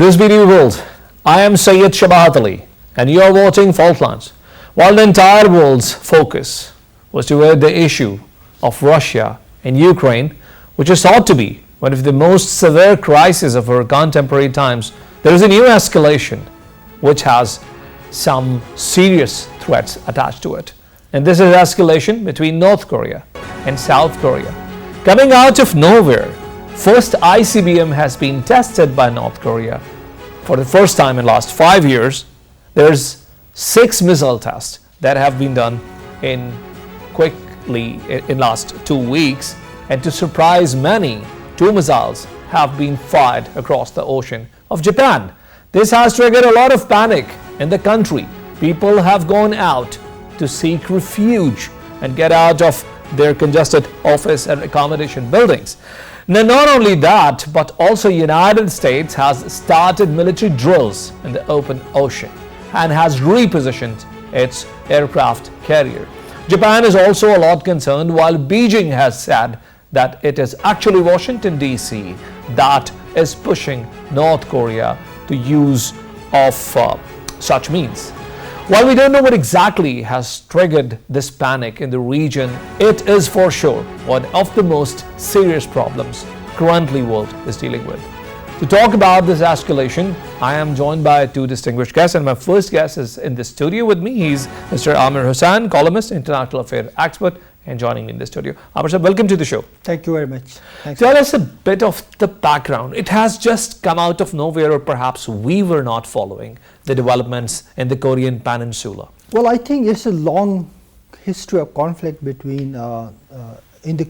This BD world, I am Syed Shabahat Ali and you are watching Fault Lines. While the entire world's focus was toward the issue of Russia and Ukraine, which is thought to be one of the most severe crises of our contemporary times, there is a new escalation which has some serious threats attached to it. And this is escalation between North Korea and South Korea. Coming out of nowhere, first ICBM has been tested by North Korea. For the first time in the last 5 years, there's 6 missile tests that have been done in last 2 weeks. And to surprise many, 2 missiles have been fired across the ocean of Japan. This has triggered a lot of panic in the country. People have gone out to seek refuge and get out of their congested office and accommodation buildings. Now, not only that, but also United States has started military drills in the open ocean and has repositioned its aircraft carrier. Japan is also a lot concerned, while Beijing has said that it is actually Washington DC that is pushing North Korea to use of such means. While we don't know what exactly has triggered this panic in the region, it is for sure one of the most serious problems currently world is dealing with. To talk about this escalation, I am joined by 2 distinguished guests, and my first guest is in the studio with me. He's Mr. Amir Hussain, columnist, international affairs expert, and joining me in the studio. Amir sir, welcome to the show. Thank you very much. Thanks. Tell us a bit of the background. It has just come out of nowhere, or perhaps we were not following the developments in the Korean Peninsula. Well, I think it's a long history of conflict between in the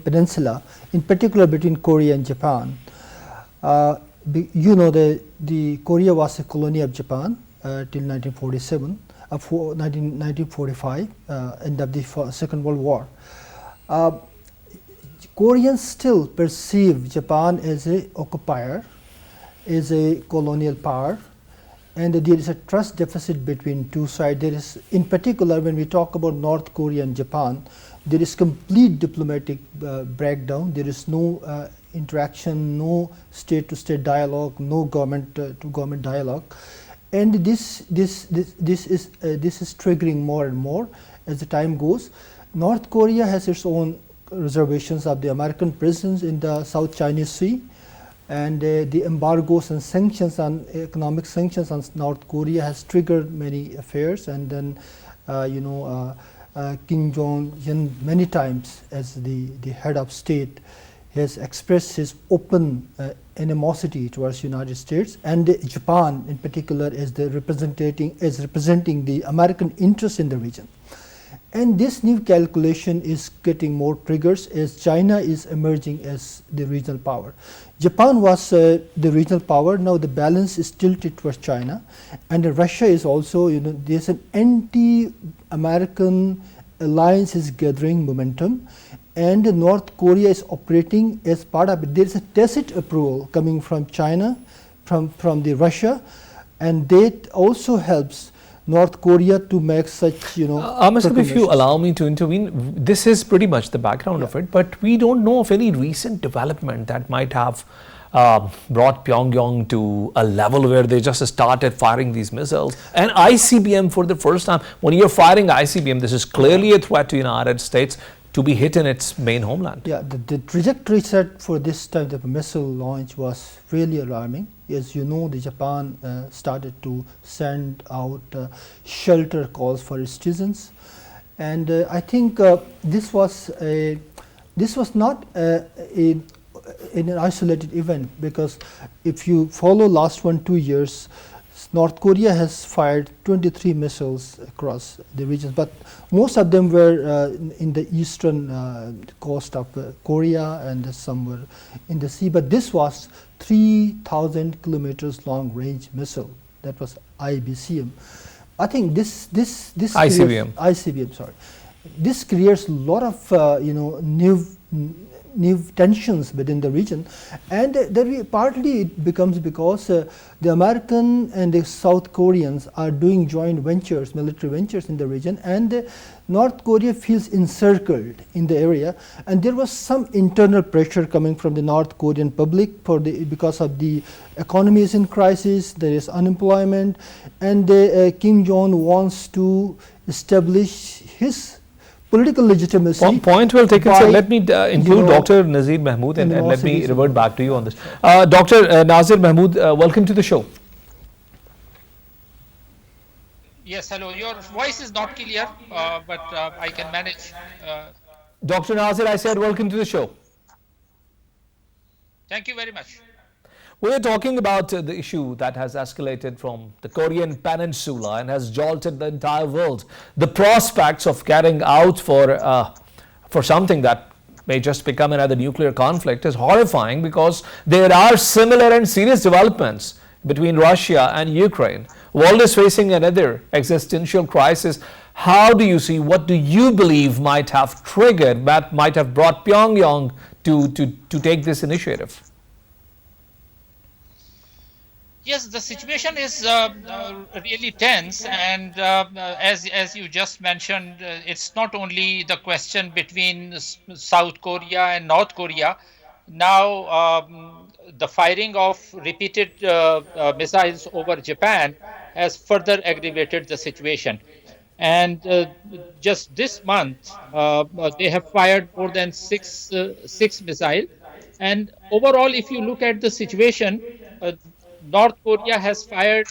peninsula, in particular between Korea and Japan. You know, the Korea was a colony of Japan till 1947. 1945, end of the Second World War. Koreans still perceive Japan as an occupier, as a colonial power, and there is a trust deficit between two sides. There is, in particular, when we talk about North Korea and Japan, there is complete diplomatic breakdown. There is no interaction, no state-to-state dialogue, no government-to-government dialogue. And this is triggering more and more as the time goes. North Korea has its own reservations of the American presence in the South China Sea, and the embargoes and sanctions on economic sanctions on North Korea has triggered many affairs. And then Kim Jong-un many times, as the head of state, has expressed his open animosity towards United States, and Japan in particular as representing the American interest in the region. And this new calculation is getting more triggers as China is emerging as the regional power. Japan was the regional power. Now the balance is tilted towards China, and Russia is also, there's an anti-American alliance is gathering momentum. And North Korea is operating as part of it. There is a tacit approval coming from China, from the Russia, and that also helps North Korea to make such, if you allow me to intervene, this is pretty much the background of it, but we don't know of any recent development that might have brought Pyongyang to a level where they just started firing these missiles. And ICBM for the first time, when you're firing ICBM, this is clearly a threat to the United States to be hit in its main homeland. Yeah, the trajectory set for this type of missile launch was really alarming. As you know, the Japan started to send out shelter calls for its citizens, and I think this was not an isolated event, because if you follow last 2 years, North Korea has fired 23 missiles across the region, but most of them were in the eastern coast of Korea, and some were in the sea. But this was 3,000 kilometers long range missile. That was IBCM. I think this ICBM. ICBM, sorry. This creates a lot of new new tensions within the region, and partly it becomes because the American and the South Koreans are doing joint ventures, military ventures in the region, and North Korea feels encircled in the area, and there was some internal pressure coming from the North Korean public because of the economy is in crisis, there is unemployment, and Kim Jong wants to establish his political legitimacy. Point well taken, sir. Let me include Dr. Nazir Mahmood and let me revert back to you on this. Dr. Nazir Mahmood, welcome to the show. Yes, hello. Your voice is not clear, but I can manage. Dr. Nazir, I said welcome to the show. Thank you very much. We are talking about the issue that has escalated from the Korean Peninsula and has jolted the entire world. The prospects of carrying out for something that may just become another nuclear conflict is horrifying, because there are similar and serious developments between Russia and Ukraine. World is facing another existential crisis. How do you see, what do you believe might have triggered, that might have brought Pyongyang to take this initiative? Yes, the situation is really tense, and as you just mentioned, it's not only the question between South Korea and North Korea. Now, the firing of repeated missiles over Japan has further aggravated the situation. And just this month, they have fired more than six missiles. And overall, if you look at the situation, North Korea has fired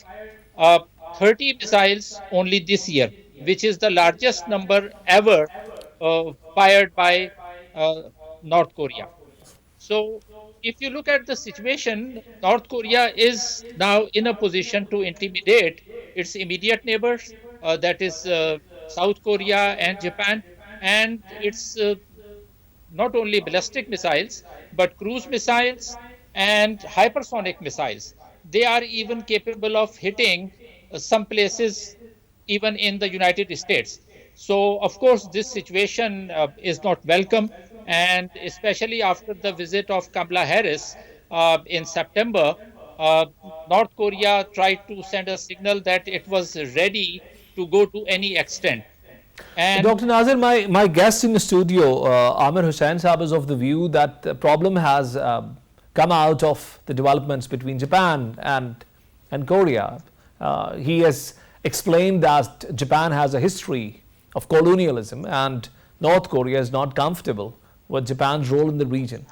30 missiles only this year, which is the largest number ever fired by North Korea. So, if you look at the situation, North Korea is now in a position to intimidate its immediate neighbors, that is South Korea and Japan, and its not only ballistic missiles, but cruise missiles and hypersonic missiles. They are even capable of hitting some places even in the United States. So, of course, this situation is not welcome. And especially after the visit of Kamala Harris in September, uh, North Korea tried to send a signal that it was ready to go to any extent. And Dr. Nazir, my guest in the studio, Amir Hussain Saab, is of the view that the problem has come out of the developments between Japan and Korea. He has explained that Japan has a history of colonialism and North Korea is not comfortable with Japan's role in the region.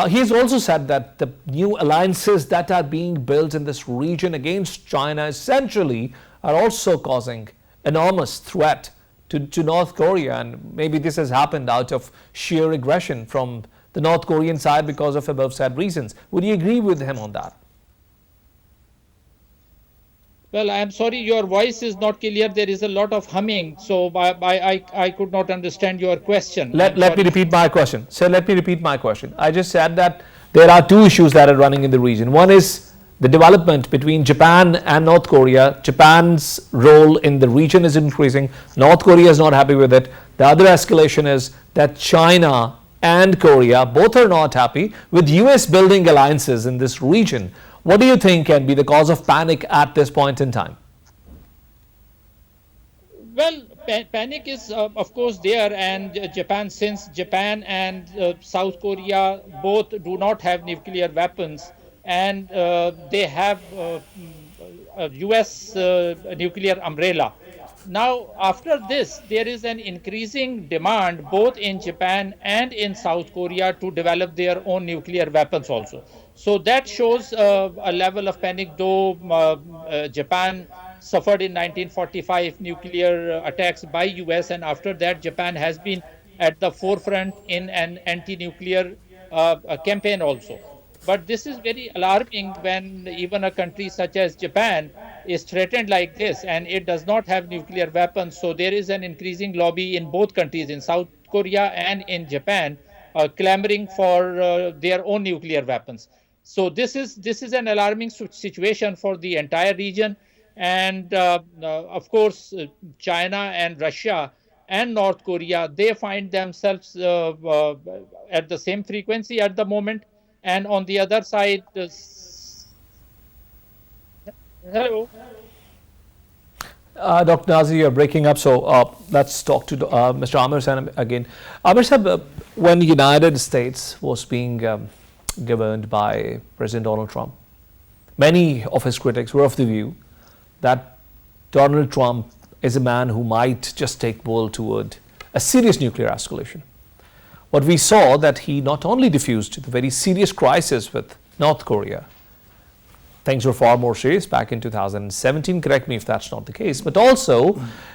He has also said that the new alliances that are being built in this region against China essentially are also causing enormous threat to North Korea, and maybe this has happened out of sheer aggression from the North Korean side because of above said reasons. Would you agree with him on that? well, I am sorry, your voice is not clear. There is a lot of humming, so I could not understand your question. Let me repeat my question. Sir, let me repeat my question. I just said that there are two issues that are running in the region. One is the development between Japan and North Korea. Japan's role in the region is increasing. North Korea is not happy with it. The other escalation is that China and Korea both are not happy with US building alliances in this region. What do you think can be the cause of panic at this point in time? Well, panic is, of course, there, and Japan, since Japan and South Korea both do not have nuclear weapons, and they have a US nuclear umbrella. Now, after this, there is an increasing demand both in Japan and in South Korea to develop their own nuclear weapons also. So that shows a level of panic, though Japan suffered in 1945 nuclear attacks by US, and after that Japan has been at the forefront in an anti-nuclear campaign also. But this is very alarming when even a country such as Japan is threatened like this and it does not have nuclear weapons. So there is an increasing lobby in both countries, in South Korea and in Japan, clamoring for their own nuclear weapons. So this is an alarming situation for the entire region, and of course China and Russia and North Korea, they find themselves at the same frequency at the moment. And on the other side, hello. Dr. Nazir, you're breaking up, so let's talk to Mr. Amir San again. Amir Sahib, when the United States was being governed by President Donald Trump, many of his critics were of the view that Donald Trump is a man who might just take the world toward a serious nuclear escalation. But we saw that he not only diffused the very serious crisis with North Korea, things were far more serious back in 2017, correct me if that's not the case, but also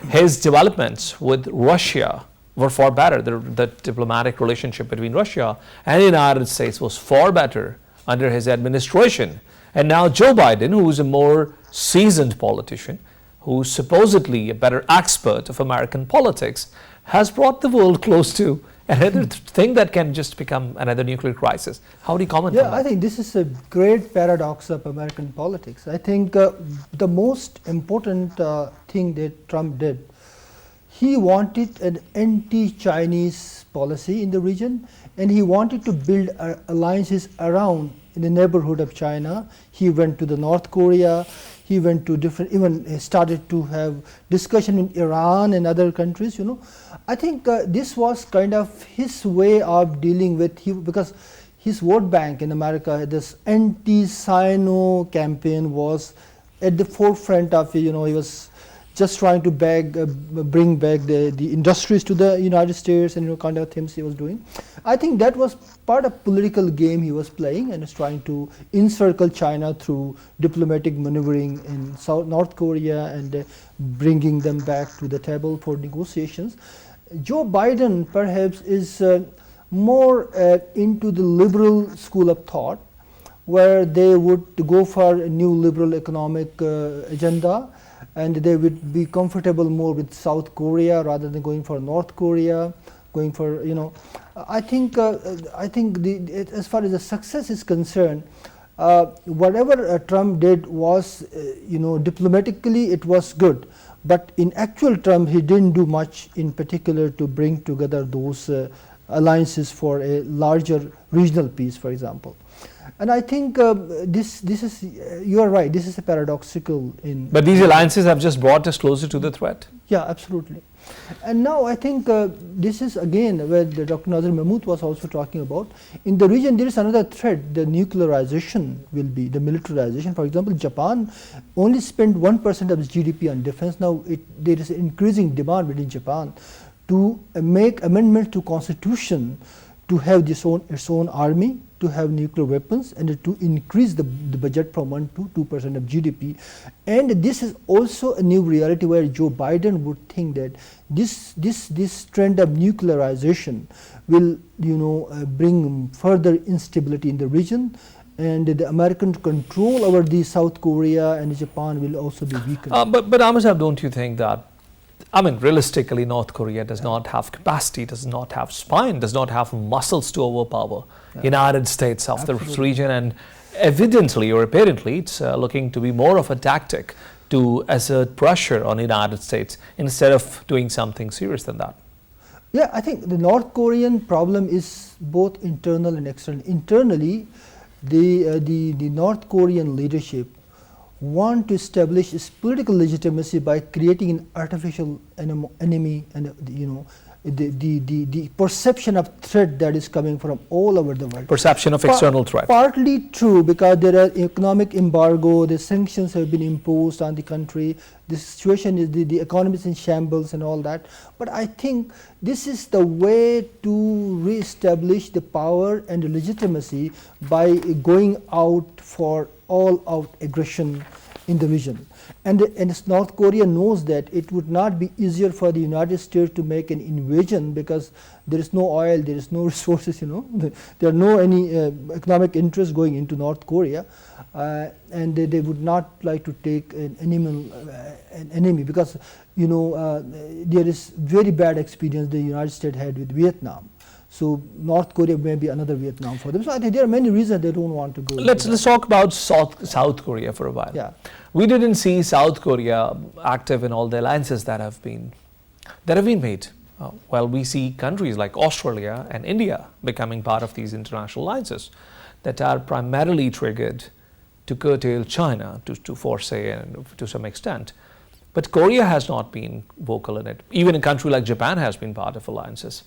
his developments with Russia were far better. The diplomatic relationship between Russia and the United States was far better under his administration. And now Joe Biden, who is a more seasoned politician, who's supposedly a better expert of American politics, has brought the world close to another thing that can just become another nuclear crisis. How do you comment on that? I think this is a great paradox of American politics. I think the most important thing that Trump did, he wanted an anti-Chinese policy in the region, and he wanted to build alliances around in the neighborhood of China. He went to the North Korea, he went to different, even started to have discussion in Iran and other countries, I think this was kind of his way of dealing with, because his vote bank in America, this anti-Sino campaign was at the forefront of, he was just trying to bring back the industries to the United States, and kind of things he was doing. I think that was part of political game he was playing, and is trying to encircle China through diplomatic maneuvering in North Korea and bringing them back to the table for negotiations. Joe Biden perhaps is more into the liberal school of thought, where they would go for a new liberal economic agenda, and they would be comfortable more with South Korea rather than going for North Korea, going for, I think as far as the success is concerned, whatever Trump did was, diplomatically it was good, but in actual terms he didn't do much in particular to bring together those alliances for a larger regional peace, for example. And I think this is, you are right, this is a paradoxical in... But these alliances have just brought us closer to the threat. Yeah, absolutely. And now I think this is again where Dr. Nazir Mahmood was also talking about. In the region there is another threat, the nuclearization will be, the militarization. For example, Japan only spent 1% of its GDP on defense. Now there is increasing demand within Japan to make amendments to constitution to have its own army, to have nuclear weapons, and to increase the budget from 1 to 2% of GDP. And this is also a new reality where Joe Biden would think that this trend of nuclearization will bring further instability in the region, and the American control over the South Korea and Japan will also be weakened. But Amir Sahib, don't you think that, realistically, North Korea does not have capacity, does not have spine, does not have muscles to overpower United States of the region, and evidently or apparently it's looking to be more of a tactic to assert pressure on the United States instead of doing something serious than that. Yeah, I think the North Korean problem is both internal and external. Internally, the North Korean leadership want to establish its political legitimacy by creating an artificial enemy, and the perception of threat that is coming from all over the world. Perception of external threat. Partly true, because there are economic embargo, the sanctions have been imposed on the country, the situation is, the economy is in shambles and all that. But I think this is the way to re-establish the power and the legitimacy by going out for all-out aggression in the region. And North Korea knows that it would not be easier for the United States to make an invasion, because there is no oil, there is no resources, there are no any economic interest going into North Korea, and they would not like to take an enemy, because there is very bad experience the United States had with Vietnam. So North Korea may be another Vietnam for them. So I think there are many reasons they don't want to go. Let's talk about South Korea for a while. Yeah. We didn't see South Korea active in all the alliances that have been made Well, we see countries like Australia and India becoming part of these international alliances that are primarily triggered to curtail China to foresay and to some extent. But Korea has not been vocal in it. Even a country like Japan has been part of alliances.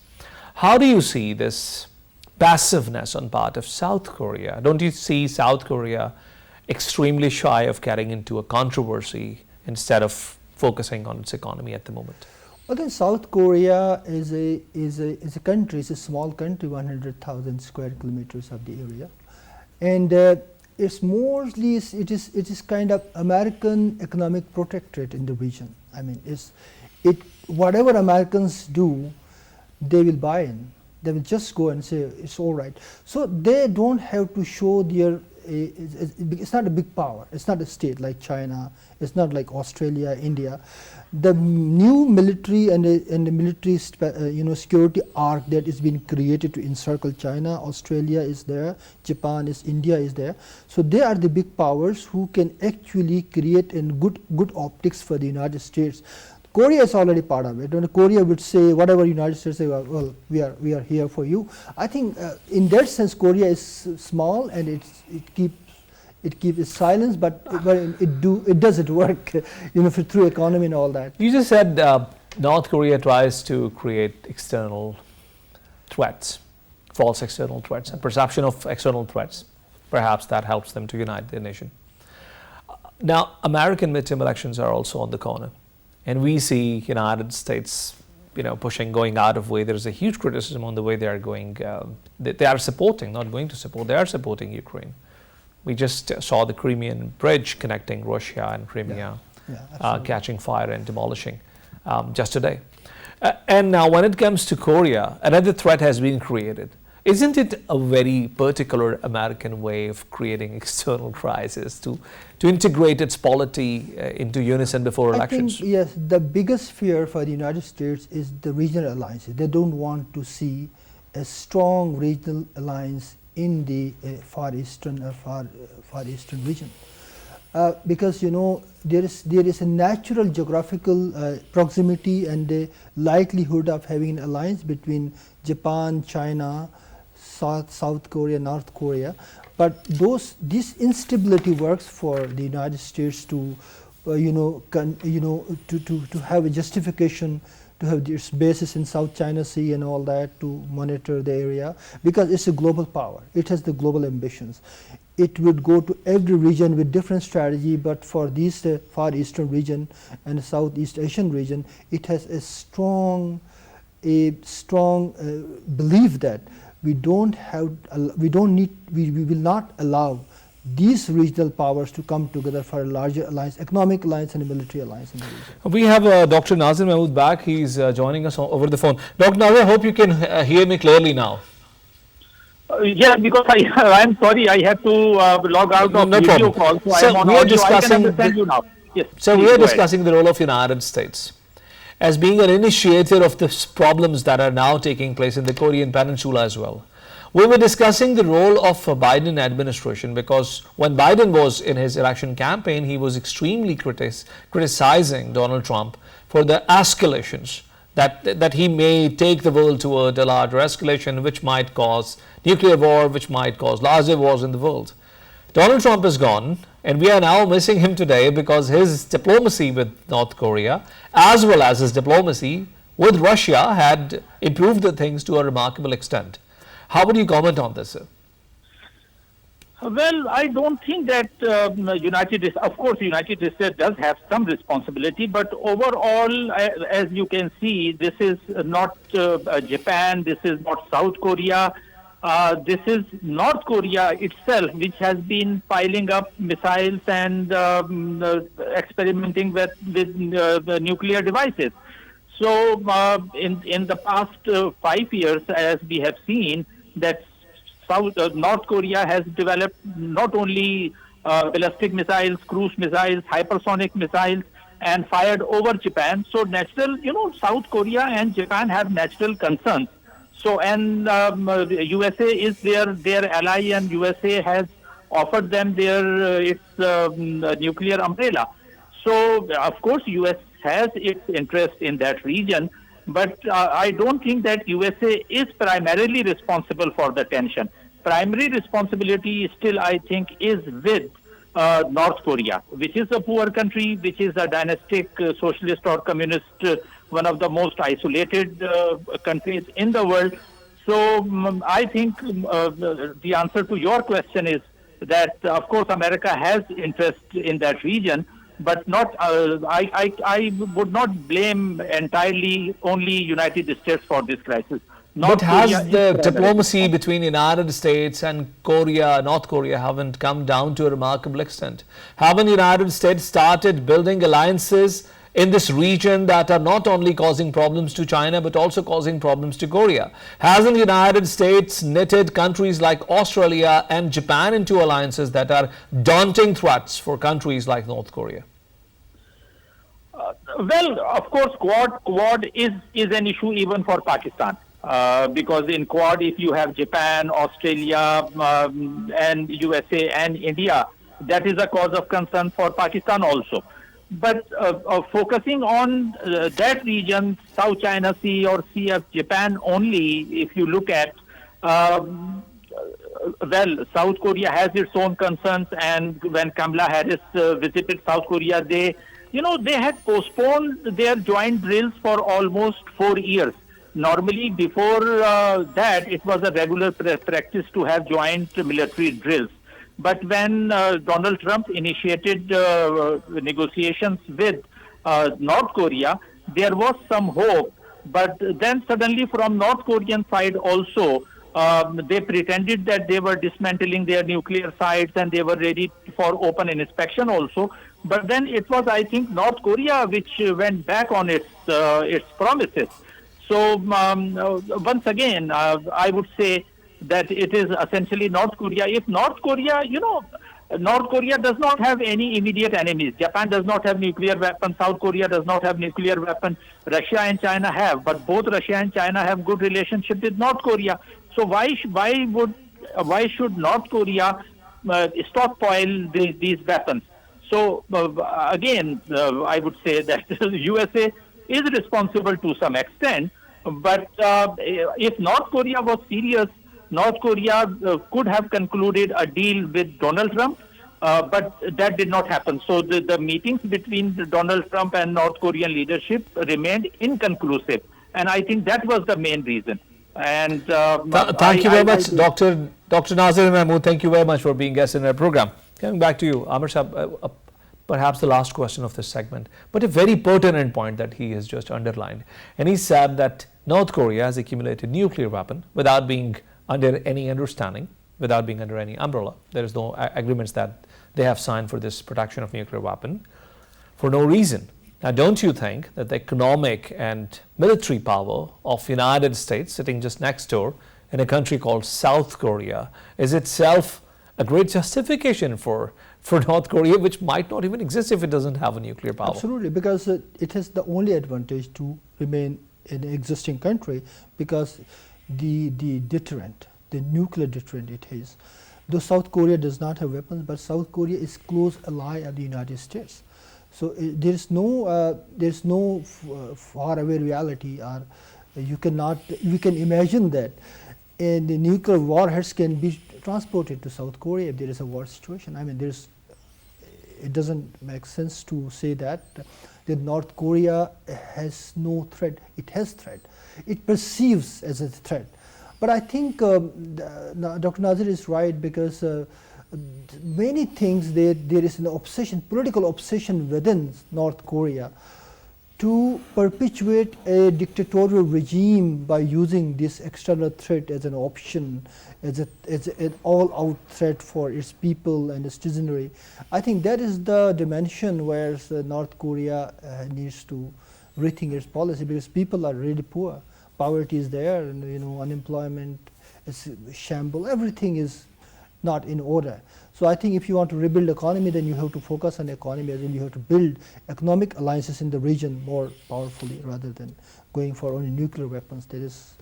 How do you see this passiveness on part of South Korea? Don't you see South Korea extremely shy of getting into a controversy instead of focusing on its economy at the moment? Again, South Korea is a country. It's a small country, 100,000 square kilometers of the area, and it's mostly it is kind of American economic protectorate in the region. I mean, whatever Americans do, they will buy in. They will just go and say it's all right. So they don't have to show their. It's not a big power. It's not a state like China. It's not like Australia, India. The new military and the military security arc that is being created to encircle China, Australia is there, Japan is, India is there. So they are the big powers who can actually create good optics for the United States. Korea is already part of it. When Korea would say whatever United States say, well, we are here for you. I think in that sense, Korea is small and it keeps its silence, but it doesn't work, through economy and all that. You just said North Korea tries to create external threats, false external threats, a perception of external threats. Perhaps that helps them to unite the nation. Now, American midterm elections are also on the corner. And we see United States, pushing, going out of way. There is a huge criticism on the way they are going. They are supporting, not going to support. They are supporting Ukraine. We just saw the Crimean bridge connecting Russia and Crimea, catching fire and demolishing just today. And now, when it comes to Korea, another threat has been created. Isn't it a very particular American way of creating external crisis to integrate its polity into unison before elections? I think, yes, the biggest fear for the United States is the regional alliances. They don't want to see a strong regional alliance in the Far Eastern region. Because there is a natural geographical proximity and the likelihood of having an alliance between Japan, China, South Korea, North Korea, but this instability works for the United States to have a justification to have this bases in South China Sea and all that, to monitor the area, because it's a global power. It has the global ambitions. It would go to every region with different strategy, but for this Far Eastern region and the Southeast Asian region, it has a strong belief that we will not allow these regional powers to come together for a larger alliance, economic alliance and a military alliance in the region. We have Dr. Nazir Mahmood back. He's joining us over the phone. Dr. Nazir, I hope you can hear me clearly now. Yeah, because I'm sorry, I have to log out of video call, so I'm on audio. I can understand you now. Yes. So we are discussing the role of United States as being an initiator of the problems that are now taking place in the Korean Peninsula as well. We were discussing the role of Biden administration because when Biden was in his election campaign, he was extremely criticizing Donald Trump for the escalations that he may take the world toward a larger escalation, which might cause nuclear war, which might cause larger wars in the world. Donald Trump is gone, and we are now missing him today because his diplomacy with North Korea, as well as his diplomacy with Russia, had improved the things to a remarkable extent. How would you comment on this, sir? Well, I don't think that United States does have some responsibility, but overall, as you can see, this is not Japan, this is not South Korea, this is North Korea itself, which has been piling up missiles and experimenting with nuclear devices. So, in the past 5 years, as we have seen, that North Korea has developed not only ballistic missiles, cruise missiles, hypersonic missiles, and fired over Japan. So South Korea and Japan have natural concerns. So, and USA is their ally, and USA has offered them its nuclear umbrella. So, of course, US has its interest in that region. But I don't think that USA is primarily responsible for the tension. Primary responsibility still, I think, is with North Korea, which is a poor country, which is a dynastic socialist or communist, one of the most isolated countries in the world. So I think the answer to your question is that, of course, America has interest in that region, but not. I would not blame entirely only United States for this crisis. But North Korea has is the primarily diplomacy responsible. between United States and Korea, North Korea, haven't come down to a remarkable extent? Haven't United States started building alliances in this region that are not only causing problems to China but also causing problems to Korea? Hasn't the United States knitted countries like Australia and Japan into alliances that are daunting threats for countries like North Korea? Well, of course, Quad is an issue even for Pakistan. Because in Quad, if you have Japan, Australia, and USA and India, that is a cause of concern for Pakistan also. But focusing on that region, South China Sea or Sea of Japan only, if you look at, well, South Korea has its own concerns, and when Kamala Harris visited South Korea, they had postponed their joint drills for almost 4 years. Normally, before that, it was a regular practice to have joint military drills. But when Donald Trump initiated negotiations with North Korea, there was some hope. But then suddenly from North Korean side also, they pretended that they were dismantling their nuclear sites and they were ready for open inspection also. But then it was, I think, North Korea which went back on its promises. So once again, I would say that it is essentially North Korea. If North Korea, North Korea does not have any immediate enemies. Japan does not have nuclear weapons. South Korea does not have nuclear weapons. Russia and China have, but both Russia and China have good relationship with North Korea. So why should North Korea stockpile these weapons? So again, I would say that USA is responsible to some extent. But if North Korea was serious, North Korea could have concluded a deal with Donald Trump, but that did not happen. So the meetings between Donald Trump and North Korean leadership remained inconclusive. And I think that was the main reason. And thank you very much, Dr. Nazir Mahmood. Thank you very much for being guest in our program. Coming back to you, Amir Sahab, perhaps the last question of this segment, but a very pertinent point that he has just underlined. And he said that North Korea has accumulated nuclear weapon without being under any understanding, without being under any umbrella. There is no agreements that they have signed for this production of nuclear weapon for no reason. Now, don't you think that the economic and military power of United States sitting just next door in a country called South Korea is itself a great justification for North Korea, which might not even exist if it doesn't have a nuclear power? Absolutely, because it has the only advantage to remain in an existing country, because the deterrent, the nuclear deterrent it has. Though South Korea does not have weapons, but South Korea is close ally of the United States. So there is no far away reality, or you can imagine that, and the nuclear warheads can be transported to South Korea if there is a war situation. I mean, it doesn't make sense to say that North Korea has no threat. It has threat. It perceives as a threat. But I think Dr. Nazir is right, because many things there is an obsession, political obsession within North Korea to perpetuate a dictatorial regime by using this external threat as an option, as an all-out threat for its people and its citizenry. I think that is the dimension where North Korea needs to rethink its policy, because people are really poor. Poverty is there, and unemployment is shamble. Everything is not in order. So I think if you want to rebuild economy, then you have to focus on economy, and then you have to build economic alliances in the region more powerfully, rather than going for only nuclear weapons. That is.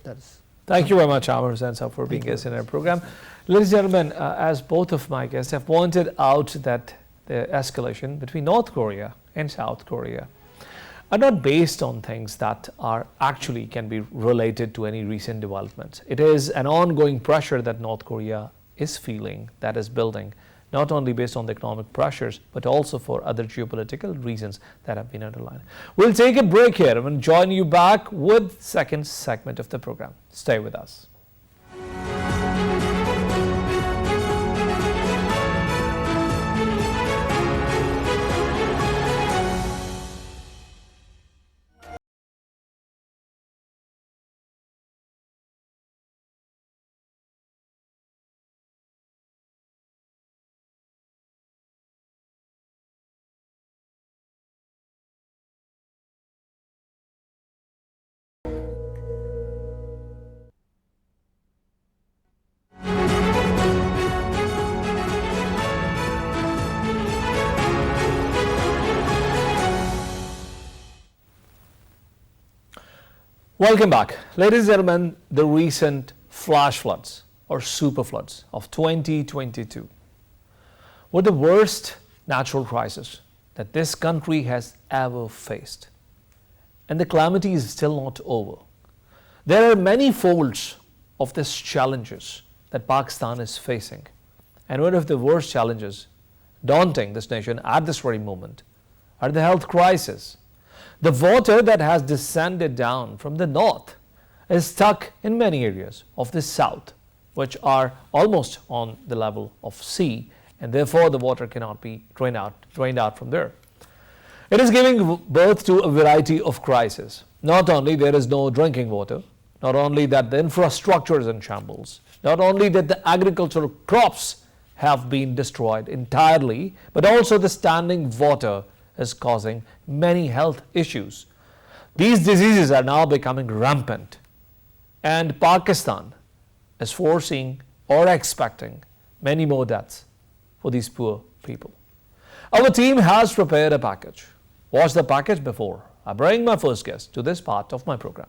Thank you very much, Amir Sahab, for being guest in our program. Ladies and gentlemen, as both of my guests have pointed out that the escalation between North Korea and South Korea are not based on things that are actually can be related to any recent developments. It is an ongoing pressure that North Korea is feeling, that is building, not only based on the economic pressures, but also for other geopolitical reasons that have been underlined. We'll take a break here and join you back with second segment of the program. Stay with us. Welcome back. Ladies and gentlemen, the recent flash floods or super floods of 2022 were the worst natural crisis that this country has ever faced. And the calamity is still not over. There are many folds of these challenges that Pakistan is facing. And one of the worst challenges daunting this nation at this very moment are the health crisis. The water that has descended down from the north is stuck in many areas of the south, which are almost on the level of sea, and therefore the water cannot be drained out from there. It is giving birth to a variety of crises. Not only there is no drinking water, not only that the infrastructure is in shambles, not only that the agricultural crops have been destroyed entirely, but also the standing water is causing many health issues. These diseases are now becoming rampant, and Pakistan is foreseeing or expecting many more deaths for these poor people. Our team has prepared a package. Watch the package before I bring my first guest to this part of my program.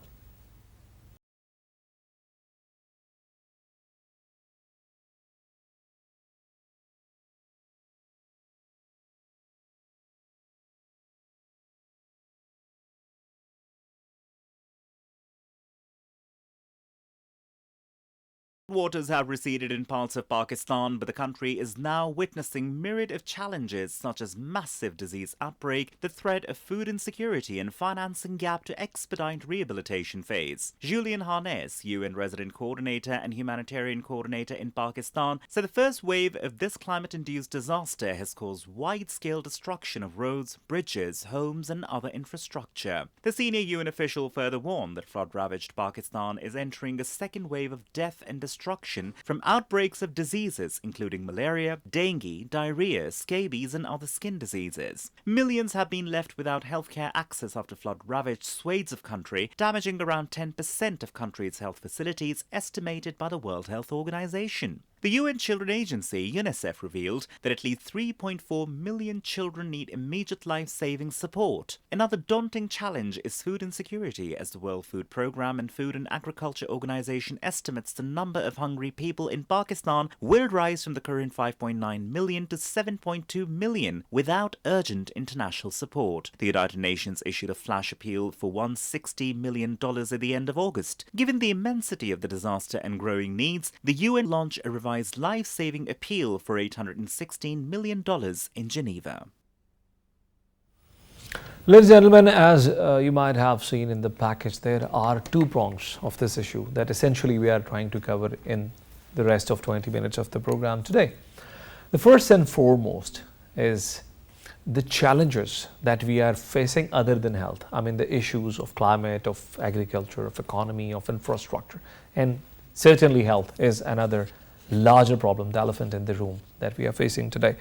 Waters have receded in parts of Pakistan, but the country is now witnessing myriad of challenges such as massive disease outbreak, the threat of food insecurity and financing gap to expedite rehabilitation phase. Julian Harness, UN Resident Coordinator and Humanitarian Coordinator in Pakistan, said the first wave of this climate-induced disaster has caused wide-scale destruction of roads, bridges, homes and other infrastructure. The senior UN official further warned that flood-ravaged Pakistan is entering a second wave of death and destruction from outbreaks of diseases including malaria, dengue, diarrhea, scabies and other skin diseases. Millions have been left without healthcare access after flood-ravaged swathes of country, damaging around 10% of country's health facilities, estimated by the World Health Organization. The UN Children Agency, UNICEF, revealed that at least 3.4 million children need immediate life-saving support. Another daunting challenge is food insecurity, as the World Food Programme and Food and Agriculture Organization estimates the number of hungry people in Pakistan will rise from the current 5.9 million to 7.2 million without urgent international support. The United Nations issued a flash appeal for $160 million at the end of August. Given the immensity of the disaster and growing needs, the UN launched a revised life-saving appeal for $816 million in Geneva. Ladies and gentlemen, as you might have seen in the package, there are two prongs of this issue that essentially we are trying to cover in the rest of 20 minutes of the program today. The first and foremost is the challenges that we are facing other than health. I mean, the issues of climate, of agriculture, of economy, of infrastructure, and certainly health is another larger problem, the elephant in the room that we are facing today.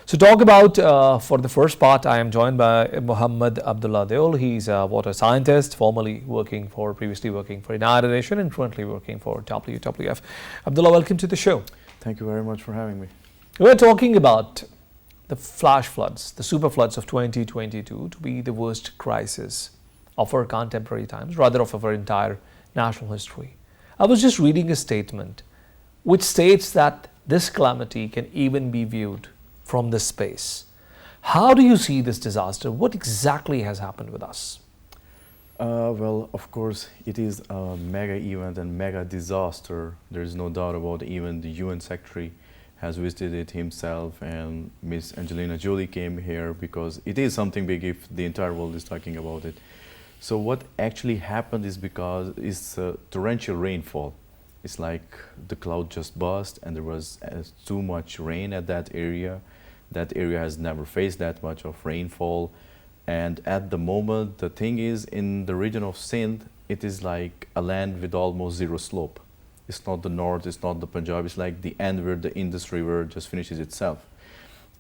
So talk about, for the first part, I am joined by Muhammad Abdullah Deol. He's a water scientist, previously working for United Nations and currently working for WWF. Abdullah, welcome to the show. Thank you very much for having me. We're talking about the flash floods, the super floods of 2022 to be the worst crisis of our contemporary times, rather of our entire national history. I was just reading a statement which states that this calamity can even be viewed from the space. How do you see this disaster? What exactly has happened with us? Well, of course, it is a mega event and mega disaster. There is no doubt about it. Even the UN Secretary has visited it himself, and Miss Angelina Jolie came here because it is something big if the entire world is talking about it. So what actually happened is because it's torrential rainfall. It's like the cloud just burst and there was too much rain at that area. That area has never faced that much of rainfall. And at the moment, the thing is, in the region of Sindh, it is like a land with almost zero slope. It's not the north, it's not the Punjab, it's like the end where the Indus River just finishes itself.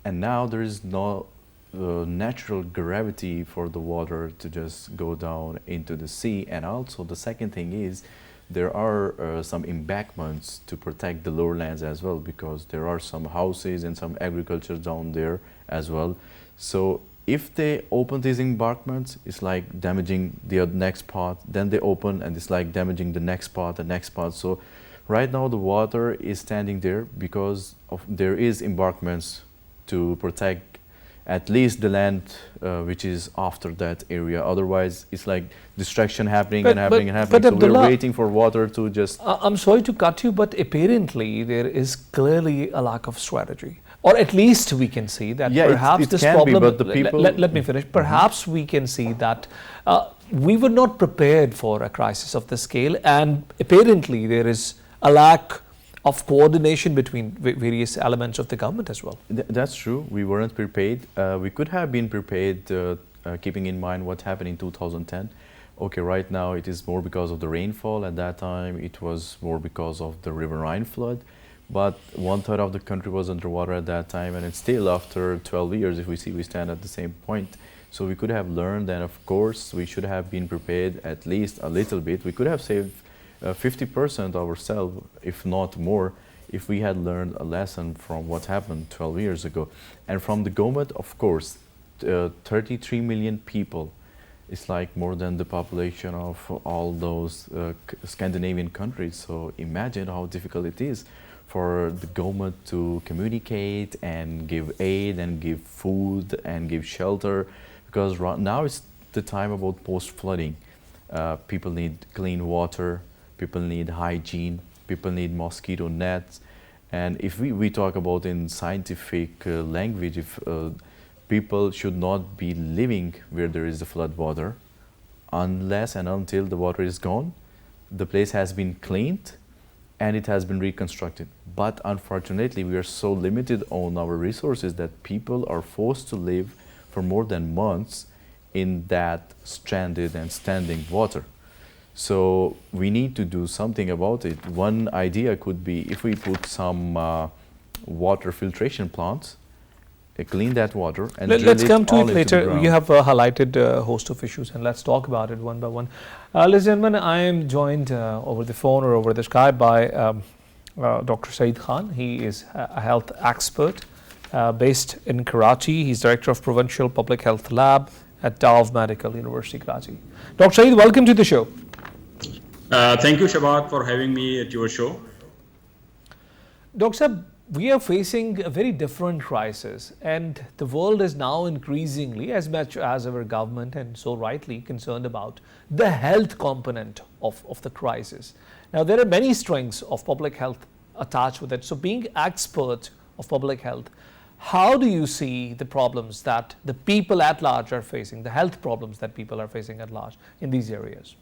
And now there is no natural gravity for the water to just go down into the sea. And also, the second thing is, there are some embankments to protect the lower lands as well, because there are some houses and some agriculture down there as well. So if they open these embankments, it's like damaging the next part. Then they open and it's like damaging the next part, the next part. So right now the water is standing there because of there is embankments to protect at least the land which is after that area. Otherwise, it's like distraction happening and happening and happening. So we're waiting for water to just... I'm sorry to cut you, but apparently there is clearly a lack of strategy. Or at least we can see that perhaps it this can problem... be, but the people... Let me finish. Perhaps we can see that we were not prepared for a crisis of this scale, and apparently there is a lack of coordination between various elements of the government as well. That's true. We weren't prepared. We could have been prepared, keeping in mind what happened in 2010. Okay, right now it is more because of the rainfall. At that time, it was more because of the River Rhine flood. But 1/3 of the country was underwater at that time, and it's still after 12 years, if we see, we stand at the same point. So we could have learned, and of course, we should have been prepared at least a little bit. We could have saved 50% ourselves, if not more, if we had learned a lesson from what happened 12 years ago. And from the government, of course, 33 million people is like more than the population of all those Scandinavian countries. So imagine how difficult it is for the government to communicate and give aid and give food and give shelter, because right now it's the time about post-flooding. People need clean water, people need hygiene, people need mosquito nets. And if we talk about in scientific language, if people should not be living where there is the flood water unless and until the water is gone, the place has been cleaned and it has been reconstructed. But unfortunately, we are so limited on our resources that people are forced to live for more than months in that stranded and standing water. So we need to do something about it. One idea could be if we put some water filtration plants, clean that water and let's come to it all later. You have highlighted a host of issues, and let's talk about it one by one. Ladies and gentlemen, I am joined over the phone or over the Skype by Dr. Saeed Khan. He is a health expert based in Karachi. He's Director of Provincial Public Health Lab at Dove Medical University, Karachi. Dr. Saeed, welcome to the show. Thank you, Shabbat, for having me at your show. Dr. Saab, we are facing a very different crisis, and the world is now increasingly, as much as our government and so rightly, concerned about the health component of the crisis. Now, there are many strengths of public health attached with it. So being expert of public health, how do you see the problems that the people at large are facing, the health problems that people are facing at large in these areas?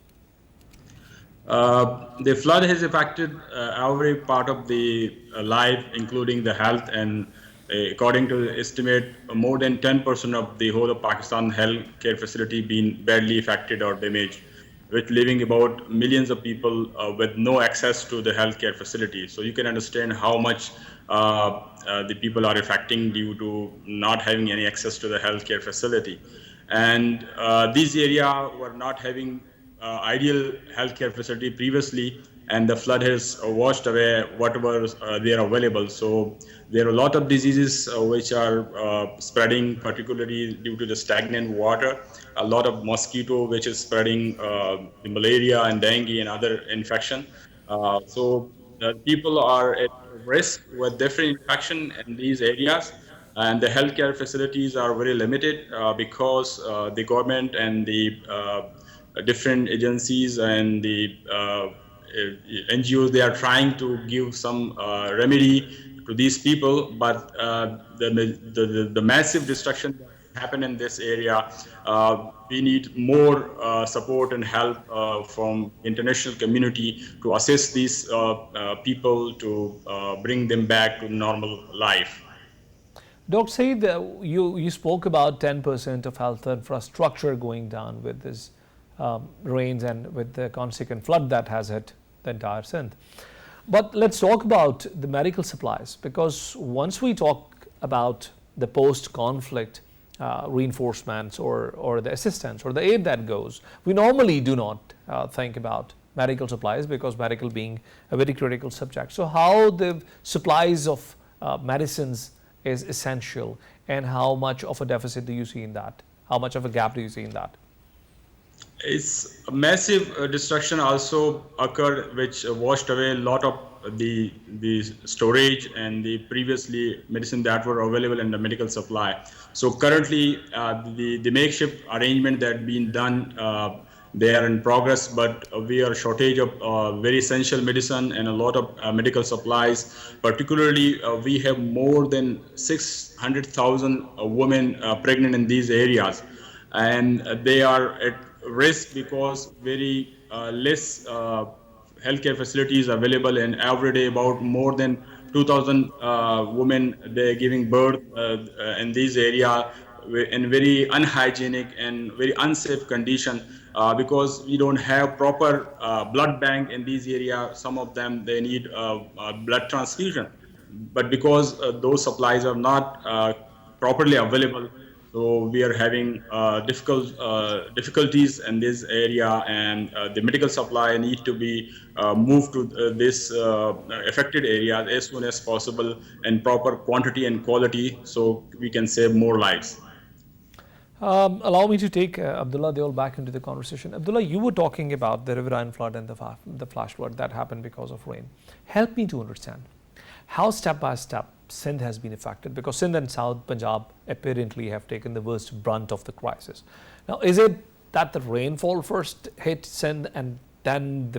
The flood has affected every part of the life, including the health, and according to the estimate, more than 10% of the whole of Pakistan health care facility being badly affected or damaged, with leaving about millions of people with no access to the healthcare facility. So you can understand how much the people are affecting due to not having any access to the healthcare facility. And these areas were not having ideal healthcare facility previously, and the flood has washed away whatever they are available. So there are a lot of diseases which are spreading, particularly due to the stagnant water. A lot of mosquito which is spreading the malaria and dengue and other infection. So people are at risk with different infection in these areas. and the healthcare facilities are very limited because the government and the different agencies and the NGOs, they are trying to give some remedy to these people, but the massive destruction that happened in this area, we need more support and help from international community to assist these people to bring them back to normal life. Dr. Said, you spoke about 10% of health infrastructure going down with this rains and with the consequent flood that has hit the entire Sindh. But let's talk about the medical supplies, because once we talk about the post-conflict reinforcements or the assistance or the aid that goes, we normally do not think about medical supplies, because medical being a very critical subject. So how the supplies of medicines is essential, and how much of a deficit do you see in that? How much of a gap do you see in that? It's a massive destruction also occurred, which washed away a lot of the storage and the previously medicine that were available in the medical supply. So currently, the makeshift arrangement that been done, they are in progress, but we are shortage of very essential medicine and a lot of medical supplies. Particularly, we have more than 600,000 women pregnant in these areas, and they are at risk because very less healthcare facilities available, and every day about more than 2,000 women they're giving birth in this area in very unhygienic and very unsafe condition, because we don't have proper blood bank in these area. Some of them, they need blood transfusion, but because those supplies are not properly available, so we are having difficulties in this area, and the medical supply need to be moved to this affected area as soon as possible, in proper quantity and quality, so we can save more lives. Allow me to take Abdullah Deol back into the conversation. Abdullah, you were talking about the riverine flood and the flash flood that happened because of rain. Help me to understand how step by step Sindh has been affected, because Sindh and South Punjab apparently have taken the worst brunt of the crisis. Now, is it that the rainfall first hit Sindh and then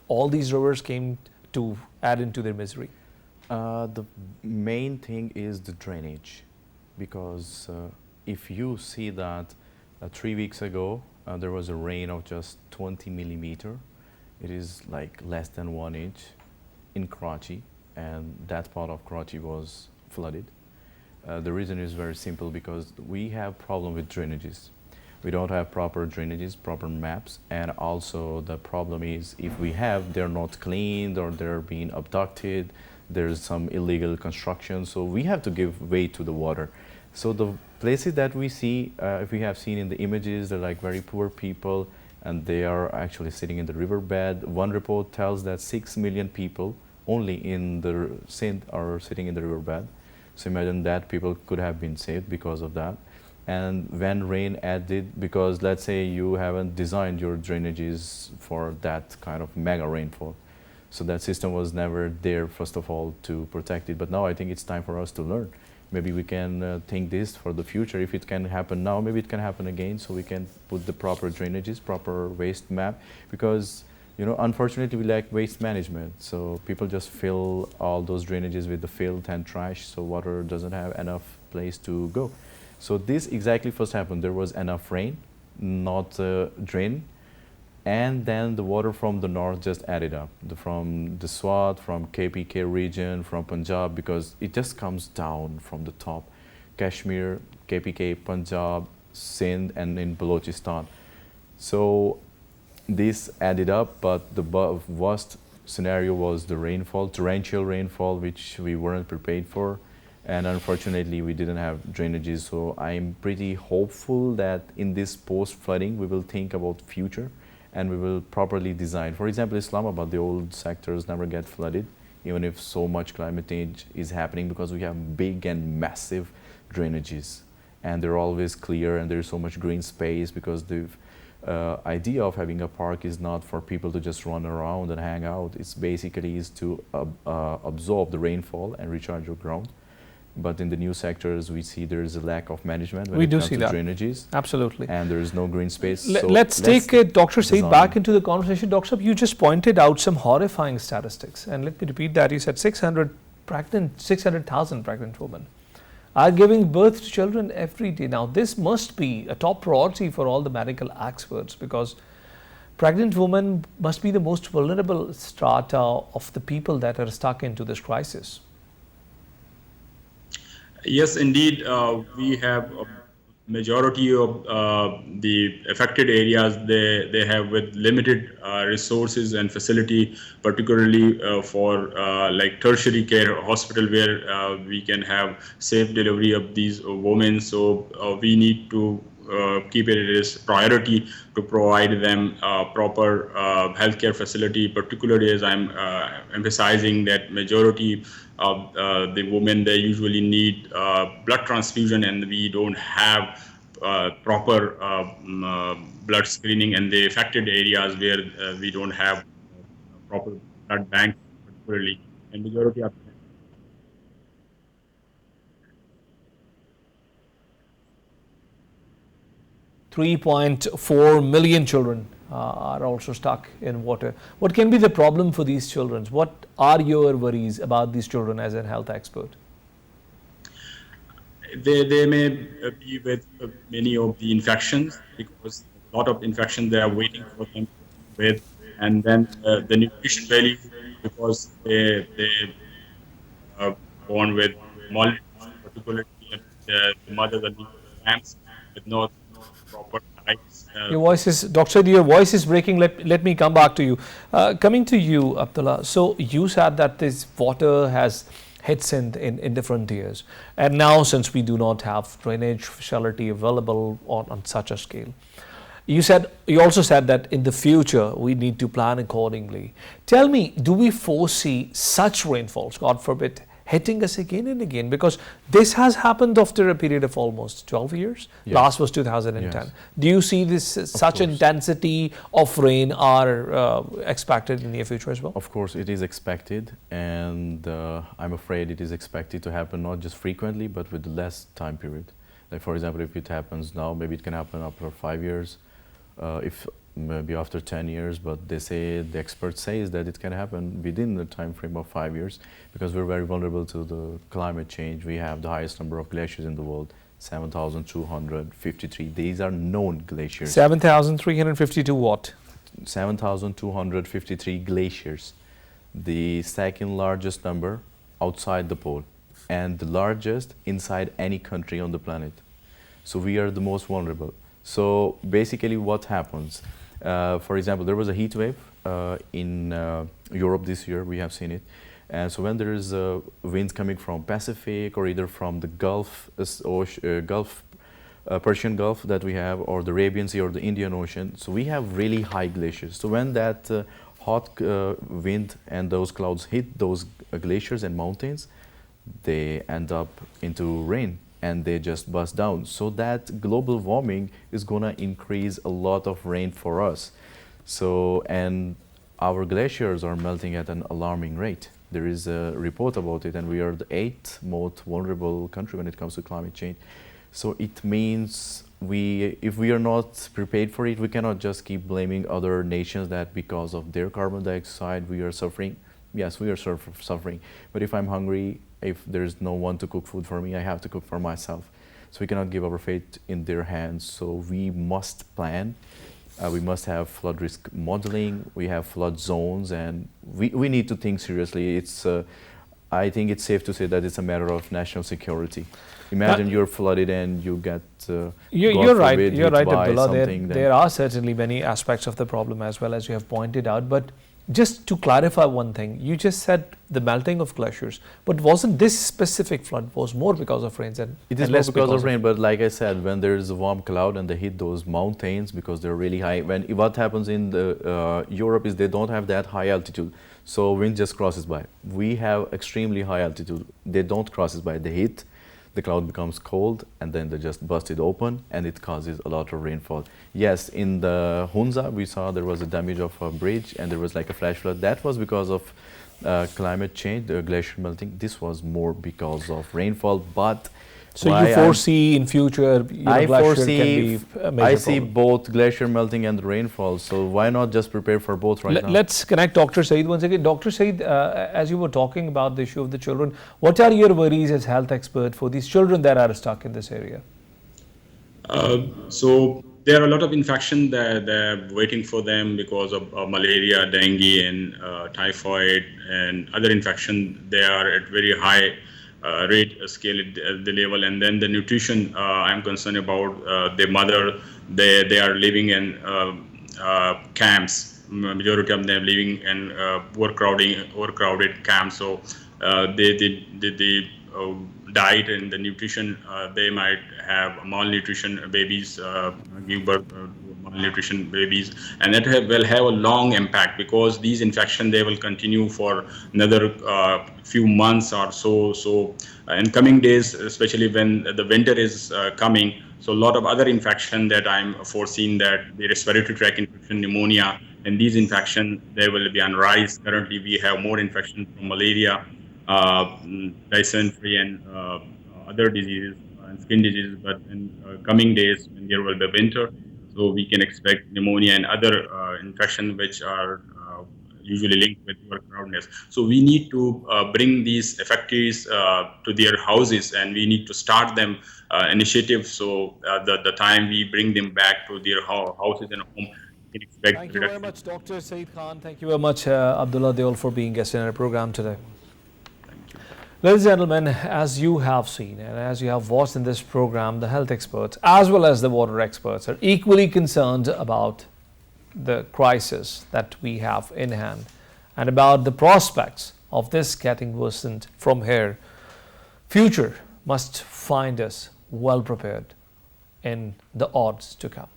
all these rivers came to add into their misery? The main thing is the drainage, because if you see that 3 weeks ago there was a rain of just 20 millimeter, it is like less than 1 inch in Karachi, and that part of Karachi was flooded. The reason is very simple, because we have problem with drainages. We don't have proper drainages, proper maps, and also the problem is if we have, they're not cleaned or they're being abducted, there's some illegal construction, so we have to give way to the water. So the places that we see, if we have seen in the images, they're like very poor people, and they are actually sitting in the riverbed. One report tells that 6 million people only in the Sindh are sitting in the riverbed. So imagine that people could have been saved because of that. And when rain added, because let's say you haven't designed your drainages for that kind of mega rainfall, so that system was never there, first of all, to protect it. But now I think it's time for us to learn. Maybe we can think this for the future. If it can happen now, maybe it can happen again, so we can put the proper drainages, proper waste map, because unfortunately we lack waste management. So people just fill all those drainages with the filth and trash, so water doesn't have enough place to go. So this exactly first happened. There was enough rain, not drain, and then the water from the north just added up, from the Swat, from KPK region, from Punjab, because it just comes down from the top. Kashmir, KPK, Punjab, Sindh, and in Balochistan. So this added up, but the worst scenario was the rainfall, torrential rainfall, which we weren't prepared for. And unfortunately, we didn't have drainages. So I'm pretty hopeful that in this post-flooding, we will think about future and we will properly design. For example, Islamabad, the old sectors never get flooded, even if so much climate change is happening, because we have big and massive drainages. And they're always clear, and there's so much green space, because the idea of having a park is not for people to just run around and hang out. It's basically is to absorb the rainfall and recharge your ground. but in the new sectors, we see there is a lack of management when We it do comes see to that. drainages, Absolutely. and there is no green space. Let's take Dr. Saeed design. back into the conversation. Dr. Saab, you just pointed out some horrifying statistics, and let me repeat that. You said 600,000 pregnant women are giving birth to children every day. Now, this must be a top priority for all the medical experts, because pregnant women must be the most vulnerable strata of the people that are stuck into this crisis. Yes, indeed. We have a majority of the affected areas. They have with limited resources and facility, particularly for like tertiary care hospital, where we can have safe delivery of these women. So we need to keep it as priority to provide them proper healthcare facility, particularly as I'm emphasizing that majority of the women, they usually need blood transfusion, and we don't have proper blood screening in the affected areas where we don't have proper blood banks, particularly, and majority of 3.4 million children are also stuck in water. What can be the problem for these children? What are your worries about these children as a health expert? they may be with many of the infections, because a lot of infections they are waiting for them with, and then the nutrition value, because they born with malnutrition, particularly the mothers are leaving cramps with no proper diets. Your voice is, Dr. Said, your voice is breaking. Let me come back to you. Coming to you, Abdullah. So you said that this water has hit Sindh in the frontiers, and now since we do not have drainage facility available on such a scale, you also said that in the future we need to plan accordingly. Tell me, do we foresee such rainfalls, God forbid, hitting us again and again? Because this has happened after a period of almost 12 years. Yes. Last was 2010. Yes. Do you see this such course. intensity of rain are expected in the near future as well? Of course, it is expected, and I'm afraid it is expected to happen not just frequently, but with less time period. Like, for example, if it happens now, maybe it can happen after 5 years, if maybe after 10 years, but the experts say is that it can happen within the time frame of 5 years, because we're very vulnerable to the climate change. We have the highest number of glaciers in the world, 7,253. These are known glaciers. 7,352 what? 7,253 glaciers, the second largest number outside the pole, and the largest inside any country on the planet. So we are the most vulnerable. So basically what happens, for example, there was a heat wave in Europe this year, we have seen it. And so when there is winds coming from Pacific, or either from the Persian Gulf that we have, or the Arabian Sea, or the Indian Ocean, so we have really high glaciers. So when that hot wind and those clouds hit those glaciers and mountains, they end up into rain, and they just bust down. So that global warming is gonna increase a lot of rain for us. So, and our glaciers are melting at an alarming rate. There is a report about it, and we are the 8th most vulnerable country when it comes to climate change. So it means if we are not prepared for it, we cannot just keep blaming other nations that because of their carbon dioxide we are suffering. Yes, we are suffering, but if I'm hungry, if there's no one to cook food for me, I have to cook for myself. So we cannot give our fate in their hands. So we must plan. We must have flood risk modeling. We have flood zones, and we need to think seriously. It's I think it's safe to say that it's a matter of national security. Imagine you're flooded and you get you're right. forbid, You're right, by Abdullah. something. There are certainly many aspects of the problem, as well as you have pointed out. But just to clarify one thing, you just said the melting of glaciers, but wasn't this specific flood was more because of rains and it is less more because of rain? But like I said, when there is a warm cloud and they hit those mountains because they're really high, what happens in the Europe is they don't have that high altitude, so wind just crosses by. We have extremely high altitude. They don't cross it by. They hit, the cloud becomes cold, and then they just bust it open, and it causes a lot of rainfall. Yes, in the Hunza, we saw there was a damage of a bridge, and there was like a flash flood. That was because of climate change, the glacier melting, this was more because of rainfall, but So why you foresee in future, I glacier foresee, can be a major I see problem. both glacier melting and rainfall, so why not just prepare for both right now? Let's connect Dr. Saeed once again. Dr. Saeed, as you were talking about the issue of the children, what are your worries as health expert for these children that are stuck in this area? So there are a lot of infection that they're waiting for them because of malaria, dengue, and typhoid and other infection. They are at very high rate scale at the level, and then the nutrition. I'm concerned about the mother. They are living in camps. Majority of them living in overcrowded camps. So the diet and the nutrition, they might have malnutrition babies, give birth to malnutrition babies, and that will have a long impact because these infections they will continue for another few months or so. So in coming days, especially when the winter is coming, so a lot of other infection that I'm foreseeing, that the respiratory tract infection, pneumonia, and these infections they will be on rise. Currently, we have more infection from malaria, dysentery, and other diseases and skin diseases. But in coming days, when there will be winter, so we can expect pneumonia and other infection which are usually linked with overcrowdedness. So we need to bring these effectors to their houses, and we need to start them initiatives. So the time we bring them back to their houses and home, we can expect Thank you very reduction. much, Dr. Saeed Khan. Thank you very much, Abdullah Deol, for being guest in our program today. Ladies and gentlemen, as you have seen and as you have watched in this program, the health experts as well as the water experts are equally concerned about the crisis that we have in hand and about the prospects of this getting worsened from here. Future must find us well prepared in the odds to come.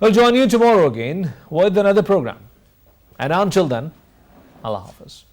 We'll join you tomorrow again with another program. And until then, Allah Hafiz.